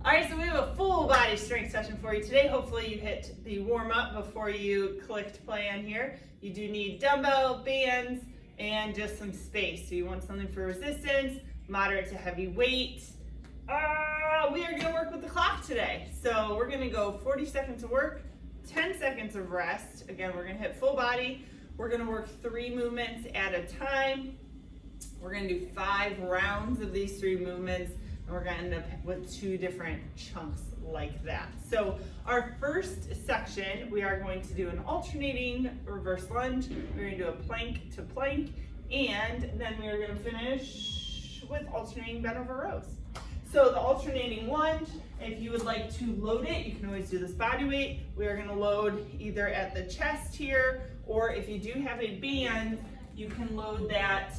All right, so we have a full body strength session for you today. Hopefully you hit the warm up before you clicked play on here. You do need dumbbell, bands, and just some space. So you want something for resistance, moderate to heavy weight. We are gonna work with the clock today. So we're gonna go 40 seconds of work, 10 seconds of rest. Again, we're gonna hit full body. We're gonna work 3 movements at a time. We're gonna do 5 rounds of these 3 movements. And we're gonna end up with 2 different chunks like that. So our first section, we are going to do an alternating reverse lunge. We're gonna do a plank to plank, and then we are gonna finish with alternating bent over rows. So the alternating lunge, if you would like to load it, you can always do this body weight. We are gonna load either at the chest here, or if you do have a band, you can load that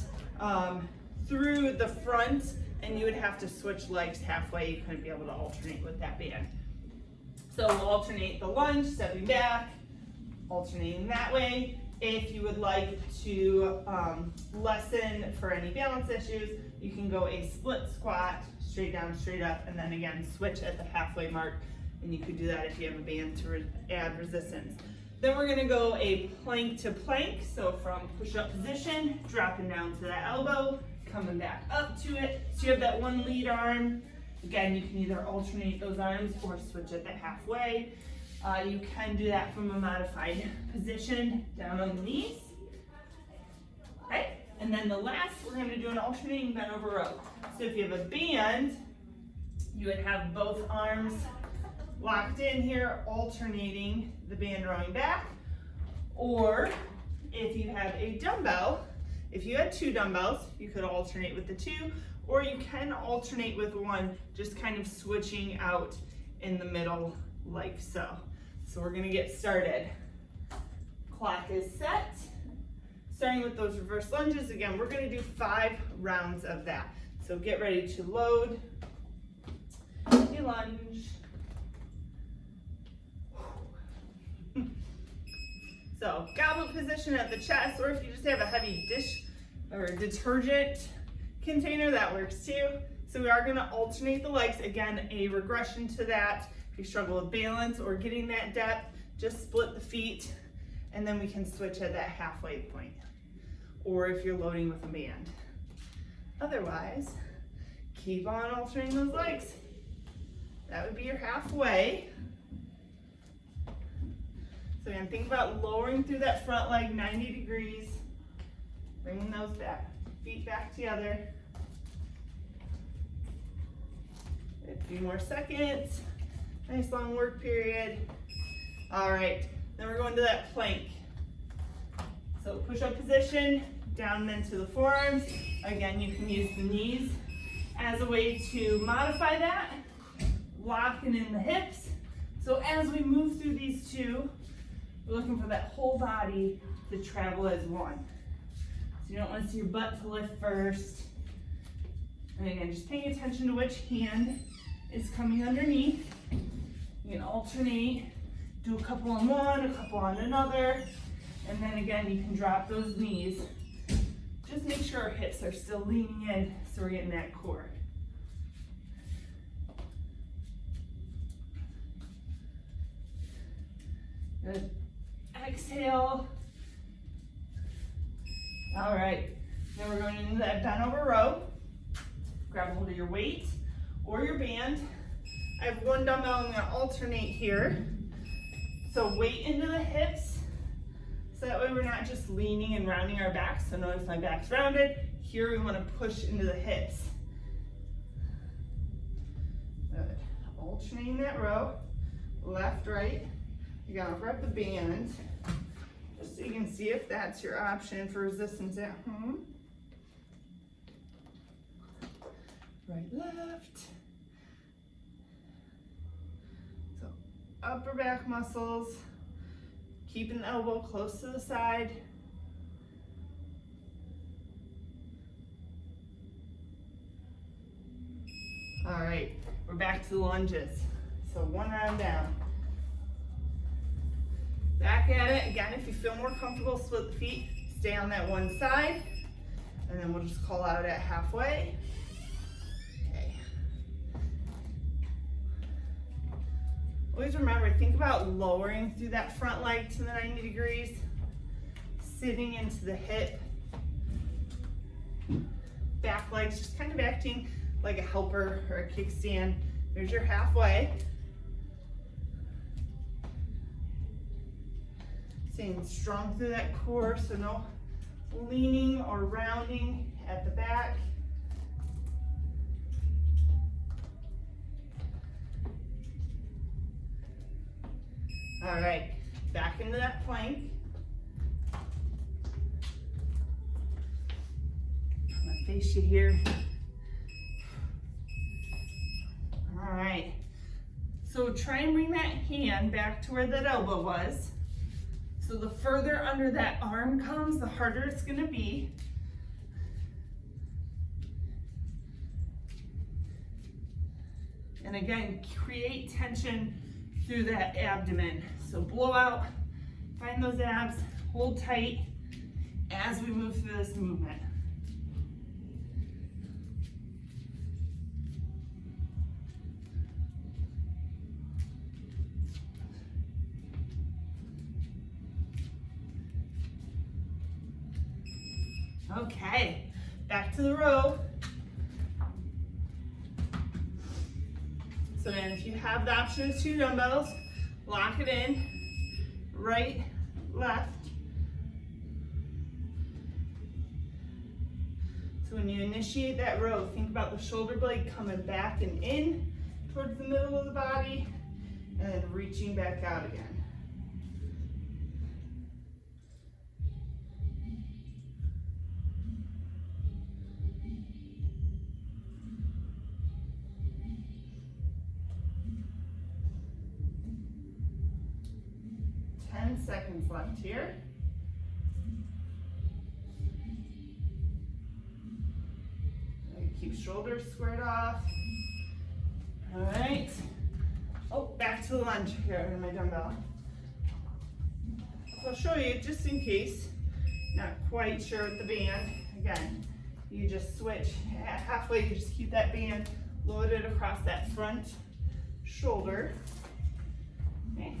through the front, and you would have to switch legs halfway. You couldn't be able to alternate with that band. So we'll alternate the lunge, stepping back, alternating that way. If you would like to lessen for any balance issues, you can go a split squat, straight down, straight up, and then again, switch at the halfway mark. And you could do that if you have a band to add resistance. Then we're gonna go a plank to plank. So from push-up position, dropping down to that elbow, coming back up to it. So you have that one lead arm. Again, you can either alternate those arms or switch at the halfway. You can do that from a modified position, down on the knees. Okay, and then the last, we're gonna do an alternating bent over row. So if you have a band, you would have both arms locked in here, alternating the band rowing back. Or if you have a dumbbell, if you had 2 dumbbells, you could alternate with the 2, or you can alternate with 1, just kind of switching out in the middle like so. So we're gonna get started. Clock is set. Starting with those reverse lunges, again, we're gonna do 5 rounds of that. So get ready to load the lunge. So goblet position at the chest, or if you just have a heavy dish or detergent container, that works too. So we are gonna alternate the legs. Again, a regression to that. If you struggle with balance or getting that depth, just split the feet, and then we can switch at that halfway point. Or if you're loading with a band. Otherwise, keep on alternating those legs. That would be your halfway. So again, think about lowering through that front leg 90 degrees, bringing those feet back together. A few more seconds. Nice long work period. All right, then we're going to that plank. So push-up position, down then to the forearms. Again, you can use the knees as a way to modify that. Locking in the hips. So as we move through these 2, we're looking for that whole body to travel as one. So you don't want to see your butt to lift first. And again, just paying attention to which hand is coming underneath. You can alternate, do a couple on one, a couple on another, and then again, you can drop those knees. Just make sure our hips are still leaning in so we're getting that core. Good. Exhale. All right, then we're going into that bent over row. Grab a hold of your weight or your band. I have 1 dumbbell, I'm gonna alternate here. So weight into the hips, so that way we're not just leaning and rounding our backs. So notice my back's rounded. Here we wanna push into the hips. Good. Alternating that row, left, right. You're gonna grab the band, just so you can see if that's your option for resistance at home. Right, left. So upper back muscles, keeping the elbow close to the side. All right, we're back to the lunges. So 1 round down. Back at it. Again, if you feel more comfortable, split the feet, stay on that one side, and then we'll just call out at halfway. Okay. Always remember, think about lowering through that front leg to the 90 degrees, sitting into the hip. Back legs just kind of acting like a helper or a kickstand. There's your halfway. Staying strong through that core, so no leaning or rounding at the back. All right, back into that plank. I'm gonna face you here. All right, so try and bring that hand back to where that elbow was. So the further under that arm comes, the harder it's gonna be. And again, create tension through that abdomen. So blow out, find those abs, hold tight as we move through this movement. Okay, back to the row. So then if you have the option of 2 dumbbells, lock it in, right, left. So when you initiate that row, think about the shoulder blade coming back and in towards the middle of the body, and then reaching back out again. Seconds left here. Keep shoulders squared off. All right. Oh, back to the lunge here with my dumbbell. So I'll show you just in case, not quite sure with the band. Again, you just switch halfway, you just keep that band loaded across that front shoulder. Okay.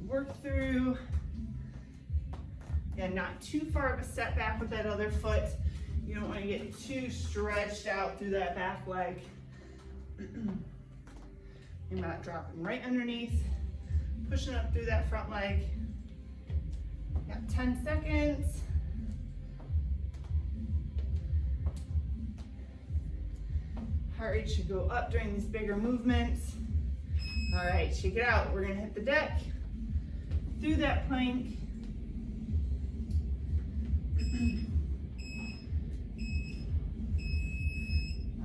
Work through, and not too far of a step back with that other foot. You don't want to get too stretched out through that back leg. You're not dropping right underneath, pushing up through that front leg. Got 10 seconds. Heart rate should go up during these bigger movements. All right, shake it out. We're gonna hit the deck. Through that plank.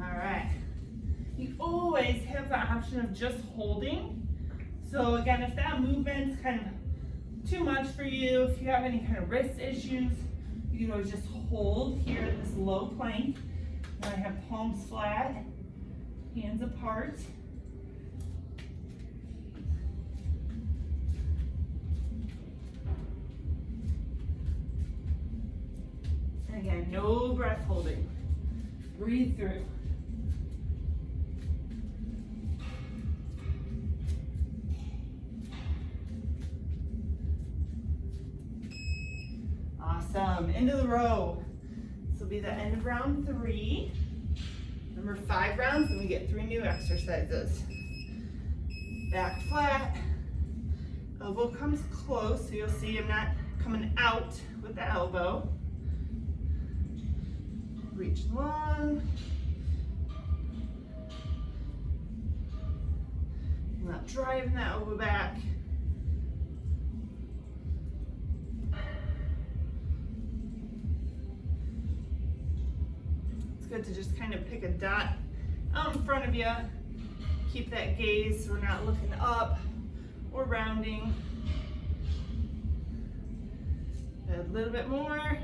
All right. You always have the option of just holding. So again, if that movement's kind of too much for you, if you have any kind of wrist issues, you can always just hold here at this low plank. And I have palms flat, hands apart. Again, no breath holding. Breathe through. Awesome. Into the row. This will be the end of round 3. Remember, 5 rounds, and we get 3 new exercises. Back flat. Elbow comes close, so you'll see I'm not coming out with the elbow. Reach long. I'm not driving that elbow back. It's good to just kind of pick a dot out in front of you. Keep that gaze so we're not looking up or rounding. A little bit more.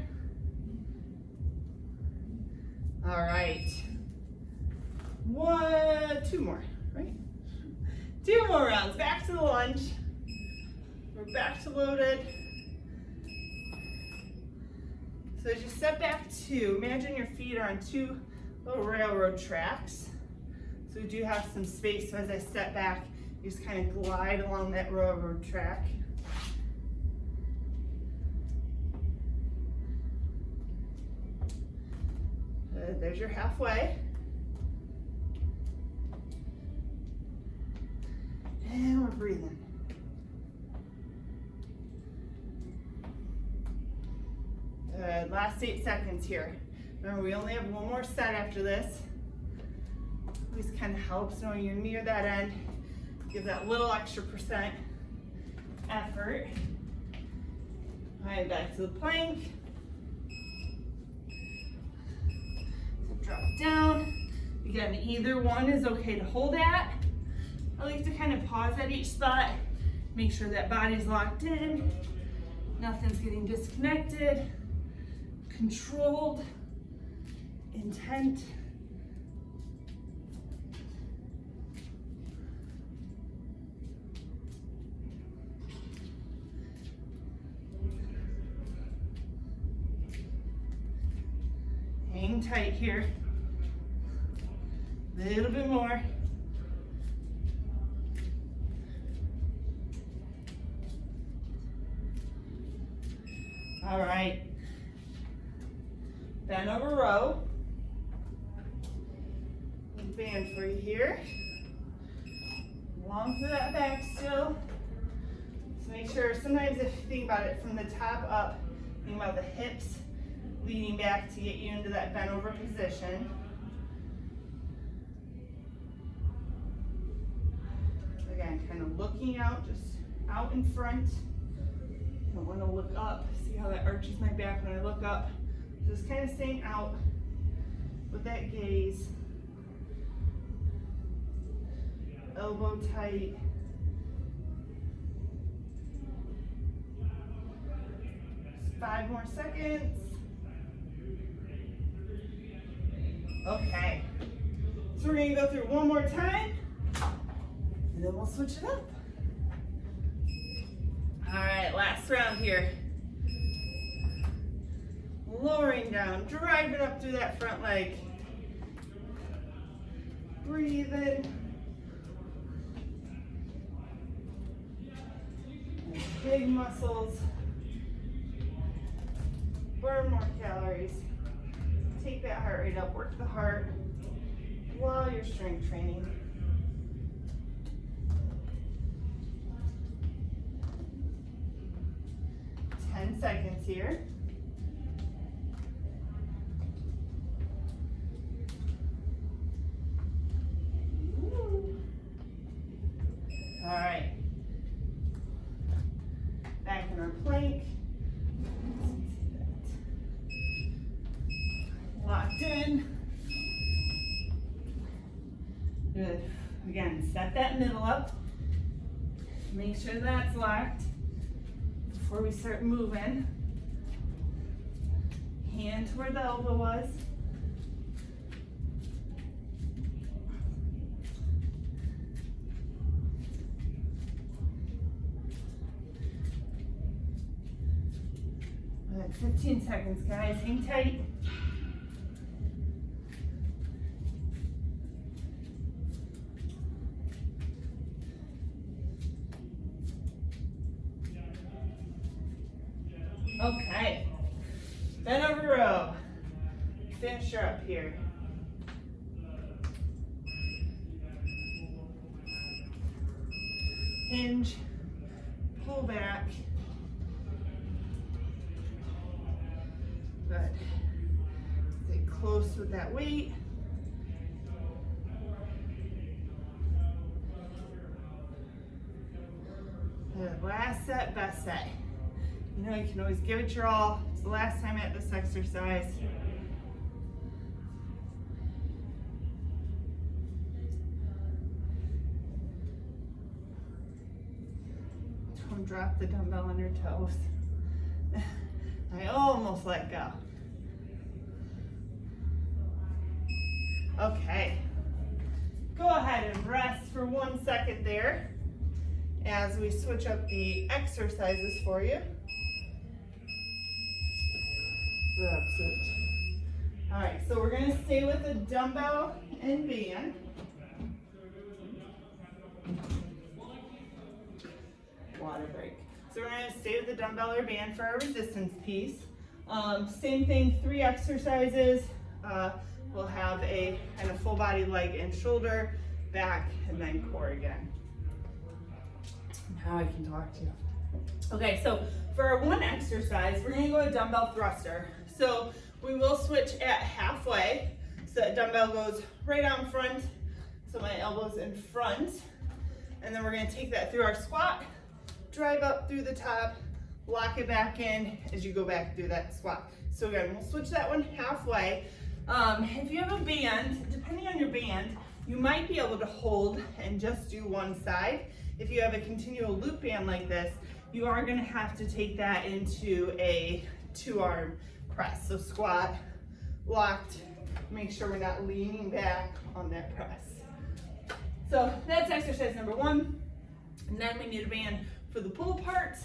All right, 2 more, right? 2 more rounds, back to the lunge. We're back to loaded. So as you step back 2, imagine your feet are on 2 little railroad tracks. So we do have some space, so as I step back, you just kind of glide along that railroad track. Good, there's your halfway. And we're breathing. Good, last 8 seconds here. Remember, we only have one more set after this. Always kind of helps knowing you're near that end. Give that little extra % effort. All right, back to the plank. So drop down. Again, either one is okay to hold at. I like to kind of pause at each spot. Make sure that body's locked in. Nothing's getting disconnected. Controlled. Intent. Hang tight here. A little bit more. All right. Bend over row. Band for you here. Long through that back still. So make sure, sometimes if you think about it from the top up, think about the hips leaning back to get you into that bent over position. Again, kind of looking out, just out in front. Don't want to look up. See how that arches my back when I look up. Just kind of staying out with that gaze. Elbow tight. Just 5 more seconds. Okay. So we're going to go through one more time, and then we'll switch it up. All right, last round here. Lowering down, driving up through that front leg. Breathe in. Big muscles. Burn more calories. Take that heart rate up, work the heart while you're strength training. Ten seconds here. All right. Back in our plank. Locked in. Good. Again, set that middle up. Make sure that's locked before we start moving. Hand to where the elbow was. Good. 15 seconds, guys. Hang tight. Okay, bend over row. Finish her up here. Hinge, pull back. Good. Stay close with that weight. Good. Last set, best set. You know, you can always give it your all. It's the last time at this exercise. Don't drop the dumbbell on your toes. I almost let go. Okay. Go ahead and rest for 1 second there as we switch up the exercises for you. That's it. All right, so we're gonna stay with the dumbbell and band. So we're gonna stay with the dumbbell or band for our resistance piece. Same thing, 3 exercises. We'll have a kind of full body leg and shoulder, back, and then core again. Now I can talk to you. Okay, so for our 1 exercise, we're gonna go a dumbbell thruster. So we will switch at halfway. So that dumbbell goes right out in front. So my elbows in front. And then we're gonna take that through our squat, drive up through the top, lock it back in as you go back through that squat. So again, we'll switch that one halfway. If you have a band, depending on your band, you might be able to hold and just do one side. If you have a continual loop band like this, you are gonna have to take that into a 2-arm press. So squat, locked, make sure we're not leaning back on that press. So that's exercise number 1. And then we need a band for the pull aparts.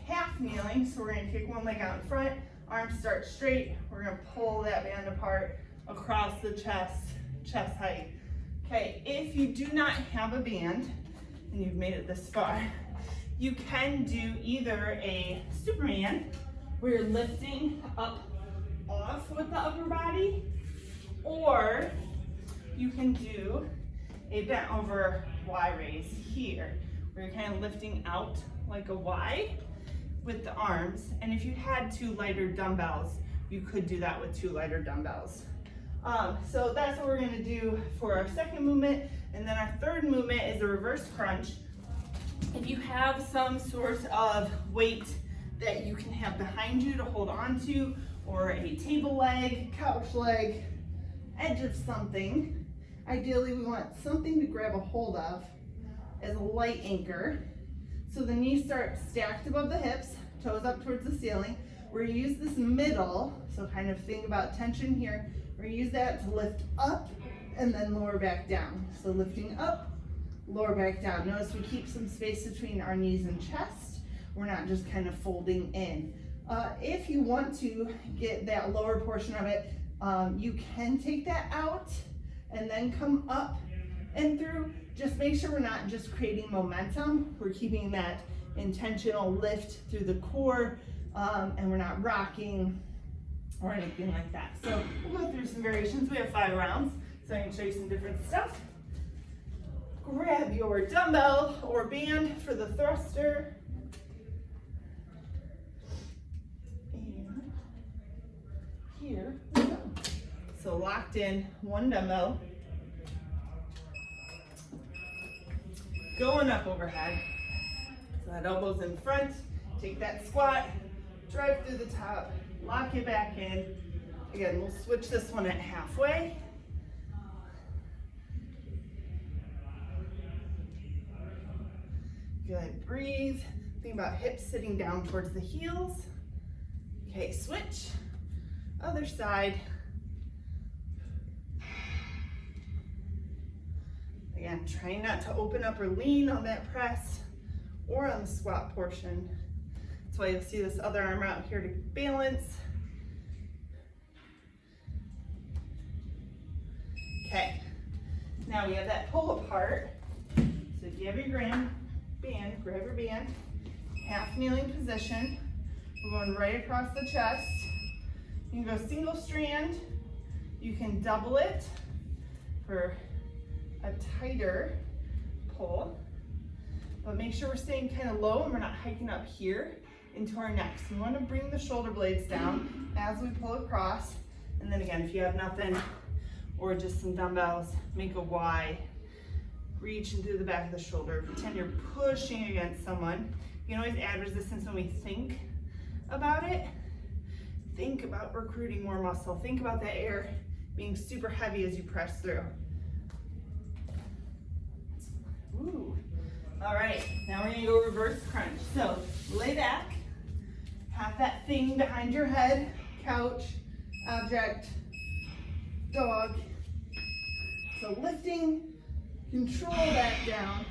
Half kneeling, so we're gonna kick one leg out in front, arms start straight, we're gonna pull that band apart across the chest height. Okay, if you do not have a band, and you've made it this far, you can do either a Superman, where you're lifting up off with the upper body, or you can do a bent over Y raise here, where you're kind of lifting out like a Y with the arms. And if you had 2 lighter dumbbells, you could do that with 2 lighter dumbbells. So that's what we're gonna do for our second movement. And then our third movement is a reverse crunch. If you have some sort of weight that you can have behind you to hold on to, or a table leg, couch leg, edge of something, ideally we want something to grab a hold of as a light anchor. So the knees start stacked above the hips, toes up towards the ceiling. We're gonna use this middle, so kind of think about tension here. We're gonna use that to lift up and then lower back down. So lifting up, lower back down. Notice we keep some space between our knees and chest. We're not just kind of folding in. If you want to get that lower portion of it, you can take that out and then come up and through. Just make sure we're not just creating momentum. We're keeping that intentional lift through the core, and we're not rocking or anything like that. So we'll go through some variations. We have 5 rounds, so I can show you some different stuff. Grab your dumbbell or band for the thruster. And here we go. So locked in, 1 dumbbell. Going up overhead. So that elbow's in front. Take that squat, drive through the top, lock it back in. Again, we'll switch this one at halfway. Good, breathe. Think about hips sitting down towards the heels. Okay, switch. Other side. Again, trying not to open up or lean on that press or on the squat portion. That's why you'll see this other arm out here to balance. Okay, now we have that pull apart. So if you have your band, grab your band, half kneeling position. We're going right across the chest. You can go single strand. You can double it for a tighter pull, but make sure we're staying kind of low and we're not hiking up here into our neck. So we want to bring the shoulder blades down as we pull across. And then again, if you have nothing or just some dumbbells, make a Y. Reaching through the back of the shoulder. Pretend you're pushing against someone. You can always add resistance when we think about it. Think about recruiting more muscle. Think about that air being super heavy as you press through. Ooh. All right, now we're gonna go reverse crunch. So lay back, have that thing behind your head, couch, object, dog. So lifting, control that down.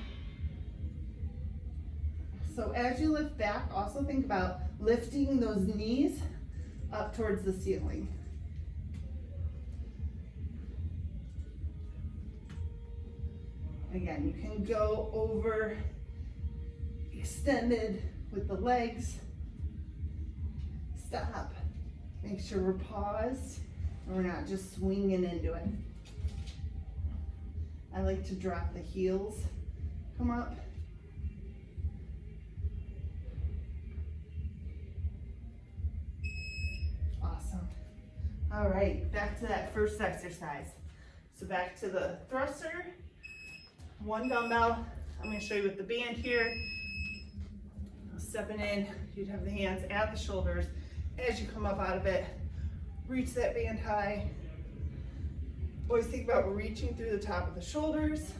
So as you lift back, also think about lifting those knees up towards the ceiling. Again, you can go over extended with the legs. Stop. Make sure we're paused and we're not just swinging into it. I like to drop the heels, come up. Awesome. All right, back to that first exercise. So back to the thruster, one dumbbell. I'm going to show you with the band here. Stepping in, you'd have the hands at the shoulders. As you come up out of it, reach that band high. Always think about reaching through the top of the shoulders.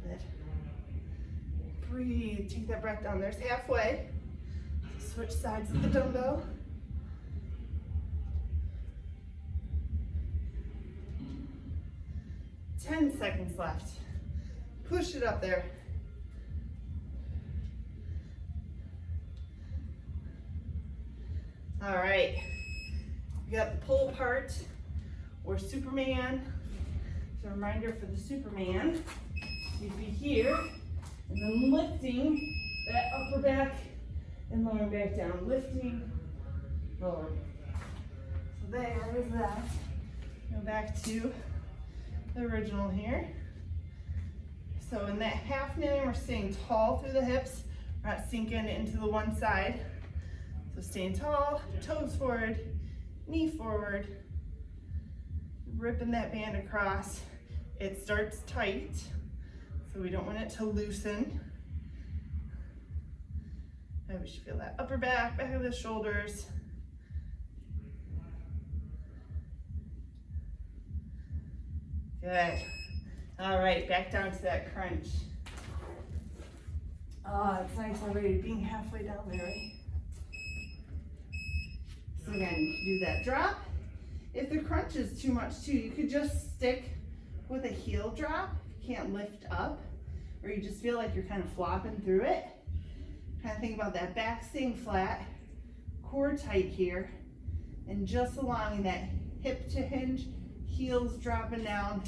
Good. Breathe, take that breath down. There's halfway. Switch sides of the dumbbell. Ten seconds left. Push it up there. All right, we got the pull apart or Superman. So a reminder for the Superman, you'd be here and then lifting that upper back and lowering back down, lifting, lowering. So there is that. Go back to the original here. So in that half kneeling, we're staying tall through the hips. We're not sinking into the one side. So staying tall, toes forward, knee forward, ripping that band across. It starts tight, so we don't want it to loosen. And we should feel that upper back, back of the shoulders. Good. All right, back down to that crunch. Oh, it's nice already being halfway down there, right? So again, you can do that drop. If the crunch is too much too, you could just stick with a heel drop. You can't lift up, or you just feel like you're kind of flopping through it. Kind of think about that back staying flat, core tight here, and just allowing that hip to hinge, heels dropping down,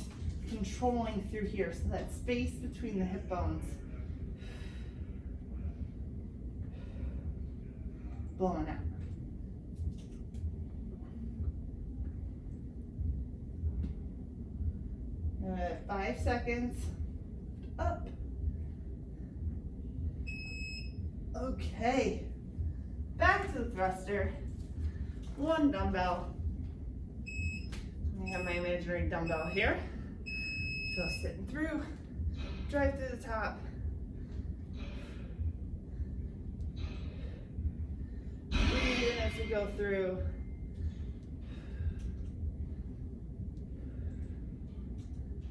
controlling through here. So that space between the hip bones. Blowing out. 5 seconds. Up. Okay. Back to the thruster. One dumbbell. I have my imaginary dumbbell here. So sitting through. Drive through the top. Breathe in as we go through.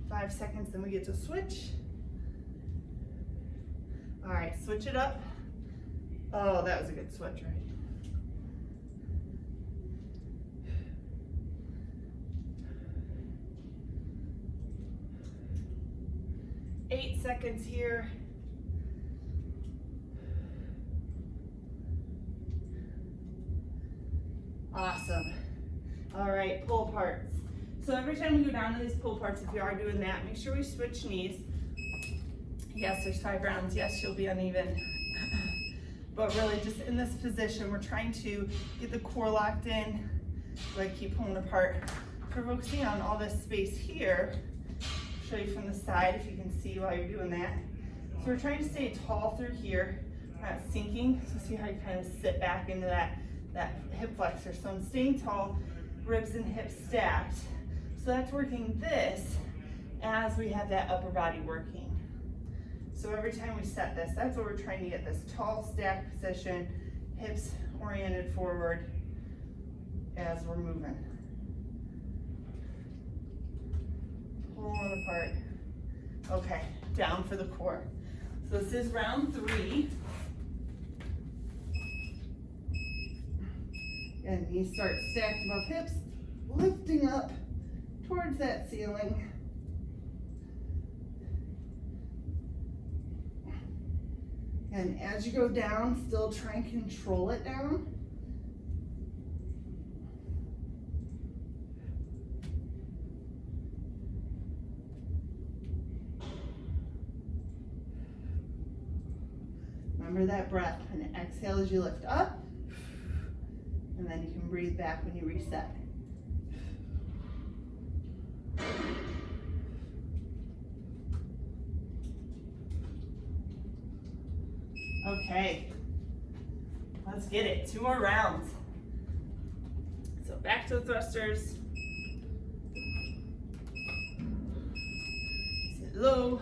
5 seconds, then we get to switch. All right, switch it up. Oh, that was a good switch, right? Eight seconds here. Awesome. All right, pull aparts. So every time we go down to these pull parts, if you are doing that, make sure we switch knees. Yes, there's 5 rounds. Yes, you'll be uneven. But really just in this position, we're trying to get the core locked in. So I keep pulling apart. We're focusing on all this space here. I'll show you from the side if you can see while you're doing that. So we're trying to stay tall through here, not sinking. So see how you kind of sit back into that hip flexor. So I'm staying tall, ribs and hips stacked. So that's working this as we have that upper body working. So every time we set this, that's what we're trying to get, this tall stack position, hips oriented forward as we're moving. Pulling apart. Okay, down for the core. So this is round 3. And knees start stacked above hips, lifting up towards that ceiling. And as you go down, still try and control it down. remember that breath. And exhale as you lift up. And then you can breathe back when you reset. Okay, let's get it. 2 more rounds. So back to the thrusters. Sit low.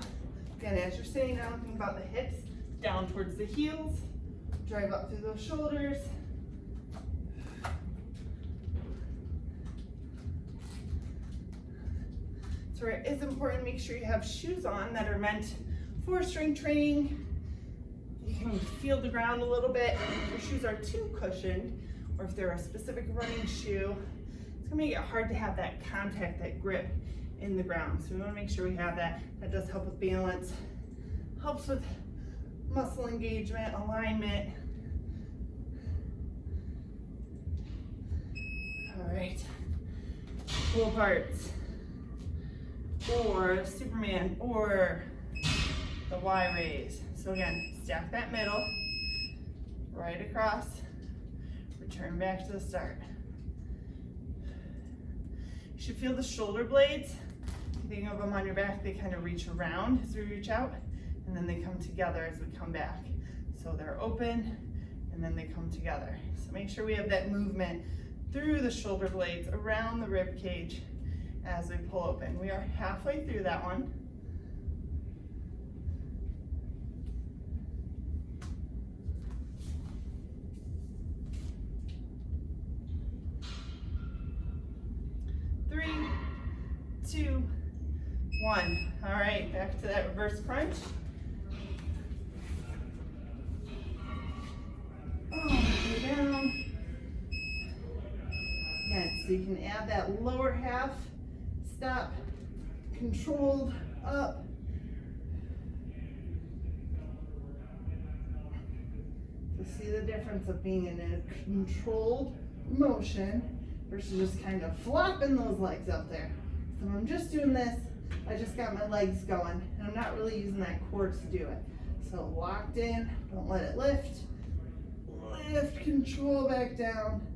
Again, as you're sitting down, think about the hips down towards the heels. Drive up through those shoulders. So it is important to make sure you have shoes on that are meant for strength training. You can feel the ground a little bit. If your shoes are too cushioned, or if they're a specific running shoe, it's gonna make it hard to have that contact, that grip in the ground. So we wanna make sure we have that. That does help with balance, helps with muscle engagement, alignment. All right, pull aparts, or Superman, or the Y raise. So again, stack that middle, right across, return back to the start. You should feel the shoulder blades. If you think of them on your back, they kind of reach around as we reach out, and then they come together as we come back. So they're open, and then they come together. So make sure we have that movement through the shoulder blades, around the rib cage as we pull open. We are halfway through that one. Three, 2, 1. All right, back to that reverse crunch. Way down. Again, so you can add that lower half, stop, controlled, up. So see the difference of being in a controlled motion versus just kind of flopping those legs up there. So I'm just doing this, I just got my legs going, and I'm not really using that core to do it. So locked in, don't let it lift. Lift, control back down.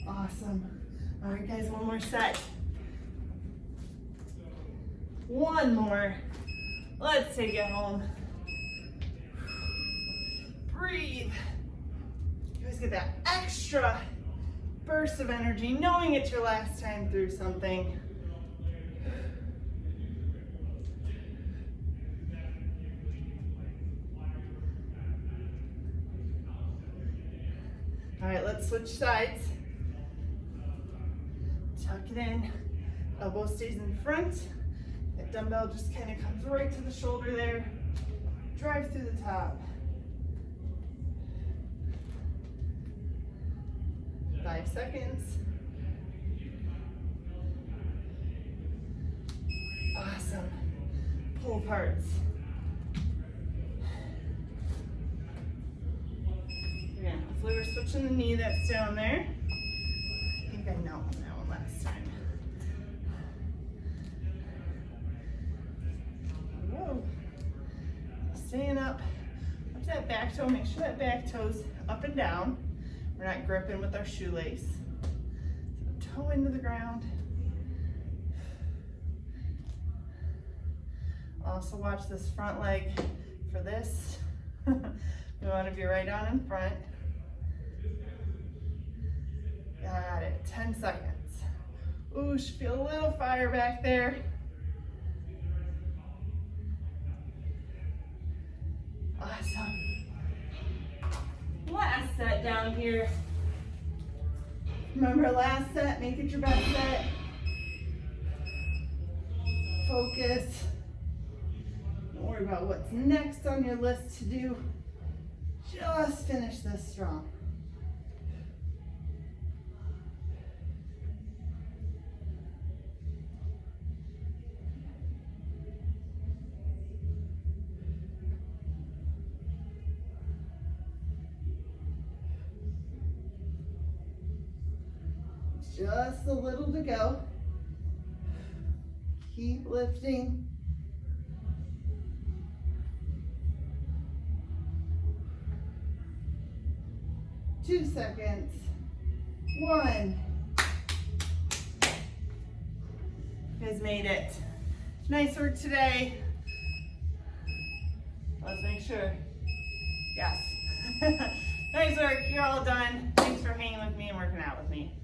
Awesome. All right, guys, one more set. One more. Let's take it home. Breathe. You guys get that extra burst of energy, knowing it's your last time through something. All right, let's switch sides. Tuck it in, elbow stays in front. That dumbbell just kind of comes right to the shoulder there. Drive through the top. 5 seconds. Awesome. Pull aparts. Again, hopefully we're switching the knee that's down there. I think I know on that one last time. Whoa. Staying up. Watch that back toe. Make sure that back toe's up and down. We're not gripping with our shoelace. So toe into the ground. Also watch this front leg for this. We want to be right on in front. Got it, 10 seconds. Ooh, should feel a little fire back there. Awesome. Last set down here. Remember last set, make it your best set. Focus. Don't worry about what's next on your list to do. Just finish this strong. Just a little to go. Keep lifting. Two seconds. One. You guys made it. Nice work today. Let's make sure. Yes. Nice work. You're all done. Thanks for hanging with me and working out with me.